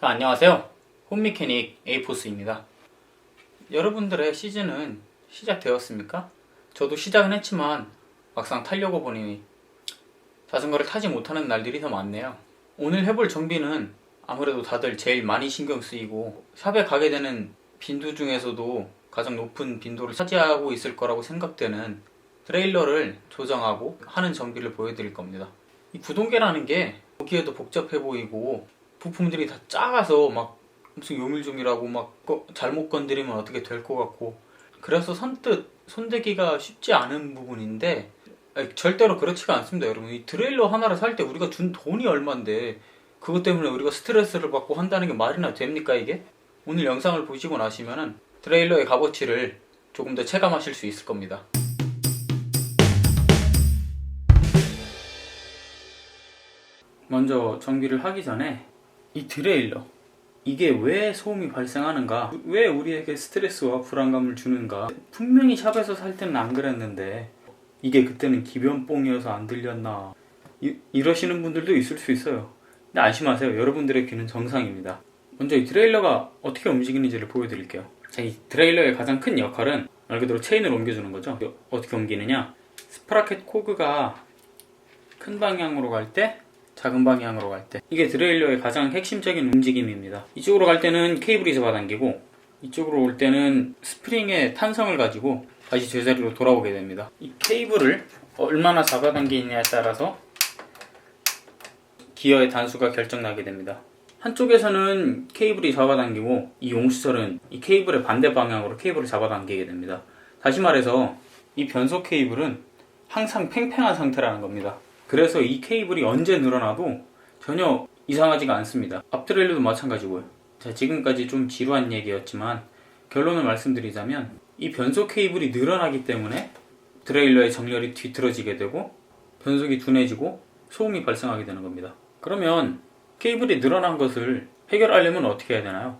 안녕하세요. 홈미케닉 에이포스입니다. 여러분들의 시즌은 시작되었습니까? 저도 시작은 했지만 막상 타려고 보니 자전거를 타지 못하는 날들이 더 많네요. 오늘 해볼 정비는 아무래도 다들 제일 많이 신경 쓰이고 샵에 가게 되는 빈도 중에서도 가장 높은 빈도를 차지하고 있을 거라고 생각되는 트레일러를 조정하고 하는 정비를 보여드릴 겁니다. 이 구동계라는 게 보기에도 복잡해 보이고 부품들이 다 작아서 막 무슨 요밀조밀하고 막 잘못 건드리면 어떻게 될 것 같고 그래서 선뜻 손대기가 쉽지 않은 부분인데 절대로 그렇지가 않습니다. 여러분, 이 트레일러 하나를 살 때 우리가 준 돈이 얼만데 그것 때문에 우리가 스트레스를 받고 한다는 게 말이나 됩니까 이게? 오늘 영상을 보시고 나시면은 트레일러의 값어치를 조금 더 체감하실 수 있을 겁니다. 먼저 정비를 하기 전에 이 트레일러, 이게 왜 소음이 발생하는가, 왜 우리에게 스트레스와 불안감을 주는가. 분명히 샵에서 살 때는 안 그랬는데 이게 그때는 기변뽕이어서 안 들렸나, 이러시는 분들도 있을 수 있어요. 근데 안심하세요. 여러분들의 귀는 정상입니다. 먼저 이 트레일러가 어떻게 움직이는지를 보여드릴게요. 자, 이 트레일러의 가장 큰 역할은 말 그대로 체인을 옮겨주는 거죠. 어떻게 옮기느냐, 스프라켓 코그가 큰 방향으로 갈 때, 작은 방향으로 갈 때, 이게 트레일러의 가장 핵심적인 움직임입니다. 이쪽으로 갈 때는 케이블이 잡아당기고 이쪽으로 올 때는 스프링의 탄성을 가지고 다시 제자리로 돌아오게 됩니다. 이 케이블을 얼마나 잡아당기느냐에 따라서 기어의 단수가 결정나게 됩니다. 한쪽에서는 케이블이 잡아당기고 이 용수철은 이 케이블의 반대 방향으로 케이블을 잡아당기게 됩니다. 다시 말해서 이 변속 케이블은 항상 팽팽한 상태라는 겁니다. 그래서 이 케이블이 언제 늘어나도 전혀 이상하지가 않습니다. 앞트레일러도 마찬가지고요. 자, 지금까지 좀 지루한 얘기였지만 결론을 말씀드리자면 이 변속 케이블이 늘어나기 때문에 트레일러의 정렬이 뒤틀어지게 되고 변속이 둔해지고 소음이 발생하게 되는 겁니다. 그러면 케이블이 늘어난 것을 해결하려면 어떻게 해야 되나요?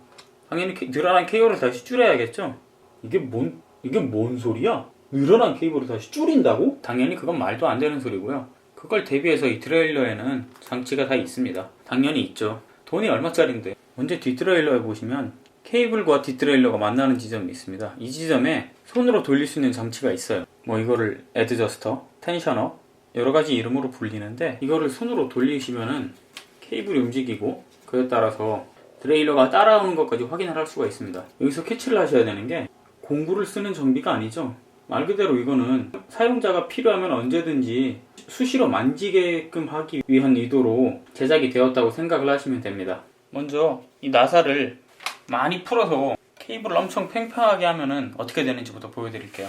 당연히 늘어난 케이블을 다시 줄여야겠죠? 이게 뭔 소리야? 늘어난 케이블을 다시 줄인다고? 당연히 그건 말도 안 되는 소리고요. 그걸 대비해서 이 트레일러에는 장치가 다 있습니다. 당연히 있죠. 돈이 얼마짜린데. 먼저 뒷트레일러에 보시면 케이블과 뒷트레일러가 만나는 지점이 있습니다. 이 지점에 손으로 돌릴 수 있는 장치가 있어요. 이거를 애드저스터, 텐셔너, 여러가지 이름으로 불리는데, 이거를 손으로 돌리시면은 케이블이 움직이고 그에 따라서 트레일러가 따라오는 것까지 확인을 할 수가 있습니다. 여기서 캐치를 하셔야 되는 게, 공구를 쓰는 정비가 아니죠. 말 그대로 이거는 사용자가 필요하면 언제든지 수시로 만지게끔 하기 위한 의도로 제작이 되었다고 생각을 하시면 됩니다. 먼저 이 나사를 많이 풀어서 케이블을 엄청 팽팽하게 하면은 어떻게 되는지부터 보여드릴게요.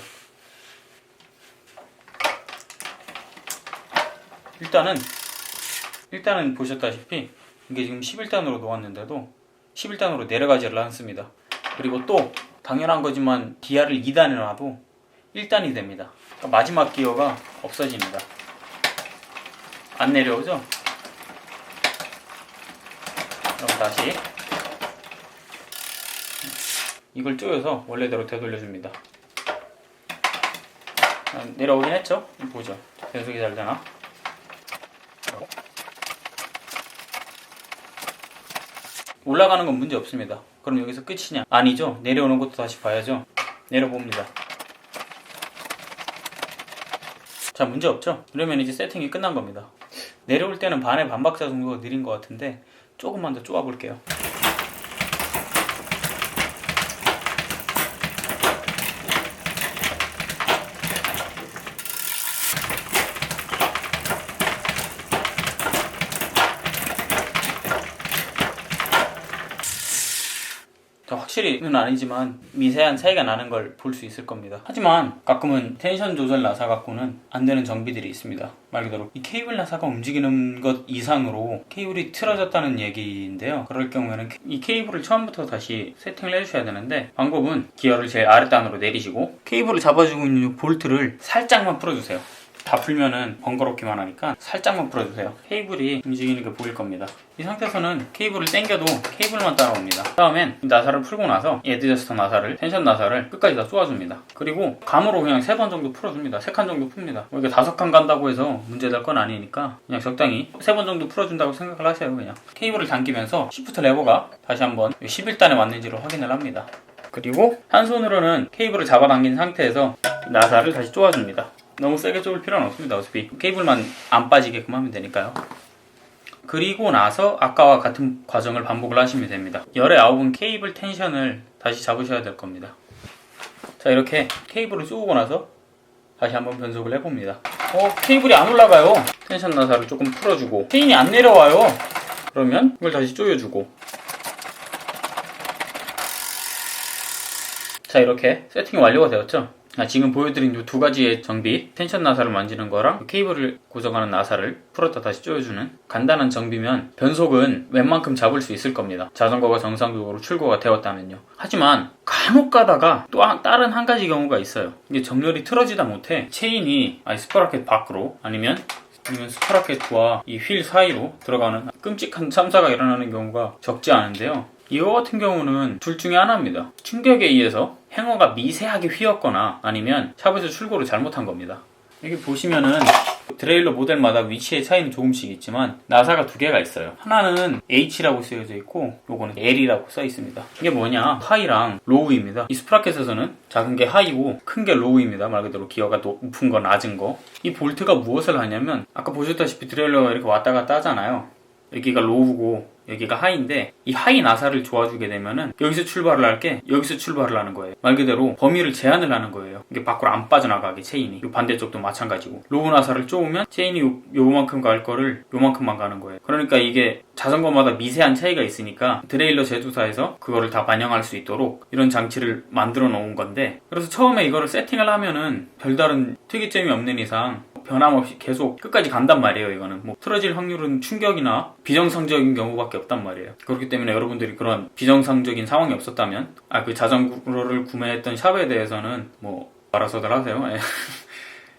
일단은 보셨다시피 이게 지금 11단으로 놓았는데도 11단으로 내려가지를 않습니다. 그리고 또 당연한 거지만 기아를 2단에 놔도 1단이 됩니다. 그러니까 마지막 기어가 없어집니다. 안 내려오죠? 그럼 다시 이걸 조여서 원래대로 되돌려줍니다. 내려오긴 했죠? 보죠. 변속이 잘 되나? 올라가는 건 문제 없습니다. 그럼 여기서 끝이냐? 아니죠. 내려오는 것도 다시 봐야죠. 내려봅니다. 자, 문제 없죠? 그러면 이제 세팅이 끝난 겁니다. 내려올 때는 반의 반박자 정도가 느린 것 같은데 조금만 더 쪼아 볼게요. 확실히는 아니지만 미세한 차이가 나는 걸 볼 수 있을 겁니다. 하지만 가끔은 텐션 조절 나사 갖고는 안 되는 정비들이 있습니다. 말 그대로 이 케이블 나사가 움직이는 것 이상으로 케이블이 틀어졌다는 얘기인데요. 그럴 경우에는 이 케이블을 처음부터 다시 세팅을 해주셔야 되는데, 방법은 기어를 제일 아랫단으로 내리시고 케이블을 잡아주고 있는 이 볼트를 살짝만 풀어주세요. 다 풀면은 번거롭기만 하니까 살짝만 풀어주세요. 케이블이 움직이는 게 보일 겁니다. 이 상태에서는 케이블을 당겨도 케이블만 따라옵니다. 다음엔 나사를 풀고 나서 에드저스터 나사를, 텐션 나사를 끝까지 다 쏘아줍니다. 그리고 감으로 그냥 3번 정도 풀어줍니다. 3칸 정도 풉니다. 이게 5칸 간다고 해서 문제될 건 아니니까 그냥 적당히 3번 정도 풀어준다고 생각을 하세요. 그냥 케이블을 당기면서 시프트 레버가 다시 한번 11단에 맞는지를 확인을 합니다. 그리고 한 손으로는 케이블을 잡아당긴 상태에서 나사를 다시 쪼아줍니다. 너무 세게 쪼을 필요는 없습니다. 어차피 케이블만 안 빠지게끔 하면 되니까요. 그리고 나서 아까와 같은 과정을 반복을 하시면 됩니다. 열의 아홉은 케이블 텐션을 다시 잡으셔야 될 겁니다. 자, 이렇게 케이블을 쏘고 나서 다시 한번 변속을 해봅니다. 케이블이 안 올라가요. 텐션 나사를 조금 풀어주고 체인이 안 내려와요. 그러면 이걸 다시 조여주고, 자, 이렇게 세팅이 완료가 되었죠. 지금 보여드린 이 두 가지의 정비, 텐션 나사를 만지는 거랑 케이블을 고정하는 나사를 풀었다 다시 조여주는 간단한 정비면 변속은 웬만큼 잡을 수 있을 겁니다. 자전거가 정상적으로 출고가 되었다면요. 하지만 간혹 가다가 또 다른 한 가지 경우가 있어요. 이게 정렬이 틀어지다 못해 체인이 스프라켓 밖으로 아니면 스프라켓과 이 휠 사이로 들어가는 끔찍한 참사가 일어나는 경우가 적지 않은데요. 이거 같은 경우는 둘 중에 하나입니다. 충격에 의해서 행어가 미세하게 휘었거나 아니면 샵에서 출고를 잘못한 겁니다. 여기 보시면은 드레일러 모델마다 위치의 차이는 조금씩 있지만 나사가 두 개가 있어요. 하나는 H라고 쓰여져 있고 요거는 L이라고 써 있습니다. 이게 뭐냐, 하이랑 로우입니다. 이 스프라켓에서는 작은 게 하이고 큰 게 로우입니다. 말 그대로 기어가 높은 거 낮은 거. 이 볼트가 무엇을 하냐면 아까 보셨다시피 드레일러가 이렇게 왔다 갔다 하잖아요. 여기가 로우고 여기가 하이인데 이 하이 나사를 조아주게 되면은 여기서 출발을 할 게 여기서 출발을 하는 거예요. 말 그대로 범위를 제한을 하는 거예요. 이게 밖으로 안 빠져나가게 체인이. 이 반대쪽도 마찬가지고 로우 나사를 쪼으면 체인이 요만큼 갈 거를 요만큼만 가는 거예요. 그러니까 이게 자전거마다 미세한 차이가 있으니까 드레일러 제조사에서 그거를 다 반영할 수 있도록 이런 장치를 만들어 놓은 건데, 그래서 처음에 이거를 세팅을 하면은 별다른 특이점이 없는 이상 변함없이 계속 끝까지 간단 말이에요. 이거는 뭐 틀어질 확률은 충격이나 비정상적인 경우밖에 없단 말이에요. 그렇기 때문에 여러분들이 그런 비정상적인 상황이 없었다면 그 자전거를 구매했던 샵에 대해서는 뭐 알아서들 하세요.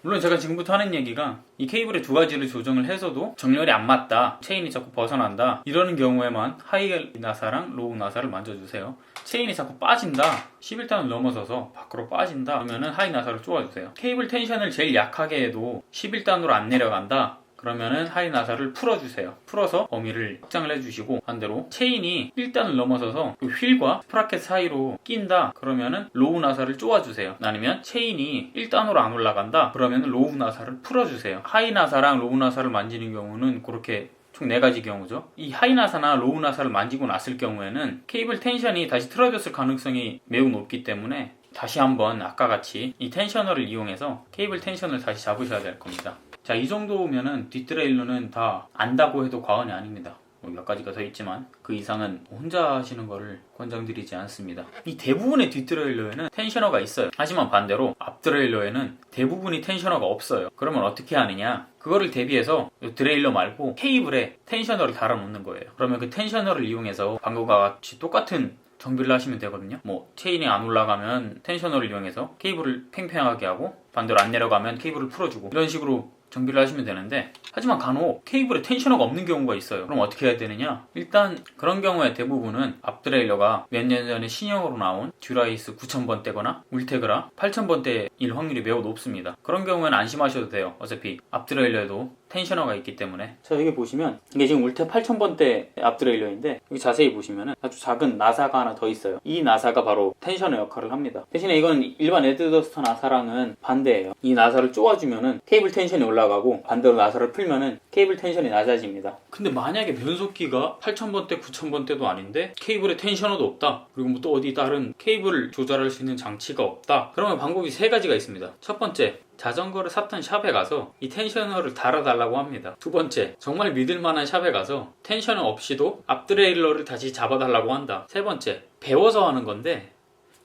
물론 제가 지금부터 하는 얘기가 이 케이블의 두 가지를 조정을 해서도 정렬이 안 맞다, 체인이 자꾸 벗어난다 이러는 경우에만 하이 나사랑 로우 나사를 만져주세요. 체인이 자꾸 빠진다, 11단을 넘어서서 밖으로 빠진다 그러면은 하이 나사를 쪼아주세요. 케이블 텐션을 제일 약하게 해도 11단으로 안 내려간다 그러면은 하이 나사를 풀어주세요. 풀어서 범위를 확장을 해주시고, 반대로 체인이 1단을 넘어서서 휠과 스프라켓 사이로 낀다 그러면은 로우 나사를 쪼아주세요. 아니면 체인이 1단으로 안 올라간다 그러면은 로우 나사를 풀어주세요. 하이 나사랑 로우 나사를 만지는 경우는 그렇게 총 4가지 경우죠. 이 하이 나사나 로우 나사를 만지고 났을 경우에는 케이블 텐션이 다시 틀어졌을 가능성이 매우 높기 때문에 다시 한번 아까 같이 이 텐셔너를 이용해서 케이블 텐션을 다시 잡으셔야 될 겁니다. 자, 이 정도면은 뒷드레일러는 다 안다고 해도 과언이 아닙니다. 몇 가지가 더 있지만 그 이상은 혼자 하시는 거를 권장드리지 않습니다. 이 대부분의 뒷드레일러에는 텐셔너가 있어요. 하지만 반대로 앞드레일러에는 대부분이 텐셔너가 없어요. 그러면 어떻게 하느냐, 그거를 대비해서 드레일러 말고 케이블에 텐셔너를 달아 놓는 거예요. 그러면 그 텐셔너를 이용해서 방금과 같이 똑같은 정비를 하시면 되거든요. 뭐 체인이 안 올라가면 텐셔너를 이용해서 케이블을 팽팽하게 하고, 반대로 안 내려가면 케이블을 풀어주고, 이런 식으로 정비를 하시면 되는데, 하지만 간혹 케이블에 텐셔너가 없는 경우가 있어요. 그럼 어떻게 해야 되느냐, 일단 그런 경우에 대부분은 앞드레일러가 몇 년 전에 신형으로 나온 듀라이스 9000번대거나 울테그라 8000번대일 확률이 매우 높습니다. 그런 경우에는 안심하셔도 돼요. 어차피 앞드레일러에도 텐셔너가 있기 때문에. 자, 여기 보시면 이게 지금 울테 8000번대 앞드레일러인데, 여기 자세히 보시면 아주 작은 나사가 하나 더 있어요. 이 나사가 바로 텐셔너 역할을 합니다. 대신에 이건 일반 에드더스터 나사랑은 반대예요. 이 나사를 쪼아주면은 케이블 텐션이 올라가고, 반대로 나사를 풀면은 케이블 텐션이 낮아집니다. 근데 만약에 변속기가 8000번대 9000번대도 아닌데 케이블에 텐셔너도 없다, 그리고 뭐 또 어디 다른 케이블을 조절할 수 있는 장치가 없다, 그러면 방법이 3가지가 있습니다. 첫 번째, 자전거를 샀던 샵에 가서 이 텐셔너를 달아달라고 합니다. 두 번째, 정말 믿을만한 샵에 가서 텐셔너 없이도 앞드레일러를 다시 잡아달라고 한다. 세 번째, 배워서 하는 건데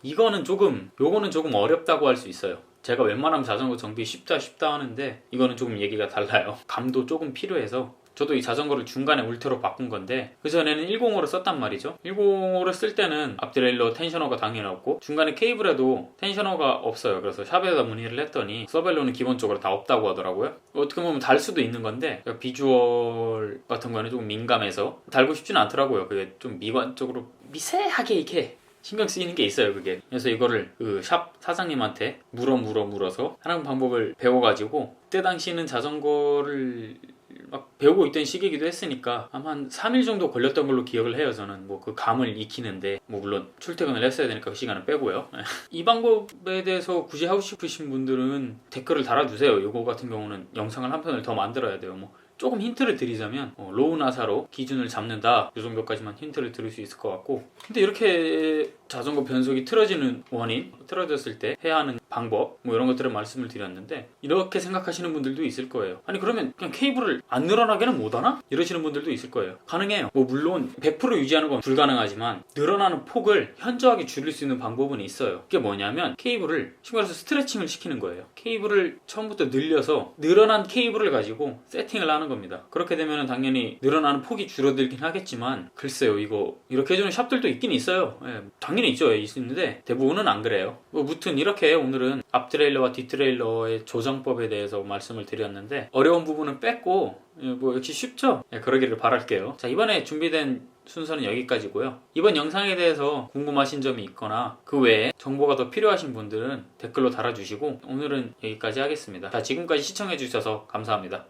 요거는 조금 어렵다고 할 수 있어요. 제가 웬만하면 자전거 정비 쉽다 하는데 이거는 조금 얘기가 달라요. 감도 조금 필요해서 저도 이 자전거를 중간에 울트라로 바꾼 건데 그전에는 10호로 썼단 말이죠. 10호를 쓸 때는 앞드레일러 텐셔너가 당연히 없고 중간에 케이블에도 텐셔너가 없어요. 그래서 샵에다 문의를 했더니 서벨로는 기본적으로 다 없다고 하더라고요. 어떻게 보면 달 수도 있는 건데 비주얼 같은 거는 조금 민감해서 달고 싶지는 않더라고요. 그게 좀 미관적으로 미세하게 이렇게 신경 쓰이는 게 있어요, 그게. 그래서 이거를 그 샵 사장님한테 물어서 하는 방법을 배워가지고 그때 당시는 자전거를 막 배우고 있던 시기이기도 했으니까 아마 한 3일 정도 걸렸던 걸로 기억을 해요. 저는 뭐 그 감을 익히는데 뭐 물론 출퇴근을 했어야 되니까 그 시간을 빼고요. 이 방법에 대해서 굳이 하고 싶으신 분들은 댓글을 달아주세요. 이거 같은 경우는 영상을 한 편을 더 만들어야 돼요. 뭐 조금 힌트를 드리자면 로우 나사로 기준을 잡는다 이 정도까지만 힌트를 드릴 수 있을 것 같고, 근데 이렇게 자전거 변속이 틀어지는 원인, 틀어졌을 때 해야 하는 방법 뭐 이런 것들을 말씀을 드렸는데 이렇게 생각하시는 분들도 있을 거예요. 아니 그러면 그냥 케이블을 안 늘어나게는 못하나? 이러시는 분들도 있을 거예요. 가능해요. 뭐 물론 100% 유지하는 건 불가능하지만 늘어나는 폭을 현저하게 줄일 수 있는 방법은 있어요. 그게 뭐냐면 케이블을 쉽게 말해서 스트레칭을 시키는 거예요. 케이블을 처음부터 늘려서 늘어난 케이블을 가지고 세팅을 하는 겁니다. 그렇게 되면 당연히 늘어나는 폭이 줄어들긴 하겠지만 글쎄요, 이거 이렇게 해주는 샵들도 있긴 있어요. 예, 당연히 있죠. 있는데 대부분은 안 그래요. 뭐 무튼 이렇게 오늘은 앞트레일러와 뒷트레일러의 조정법에 대해서 말씀을 드렸는데 어려운 부분은 뺐고 뭐 역시 쉽죠? 예, 그러기를 바랄게요. 자, 이번에 준비된 순서는 여기까지고요. 이번 영상에 대해서 궁금하신 점이 있거나 그 외에 정보가 더 필요하신 분들은 댓글로 달아주시고 오늘은 여기까지 하겠습니다. 자, 지금까지 시청해주셔서 감사합니다.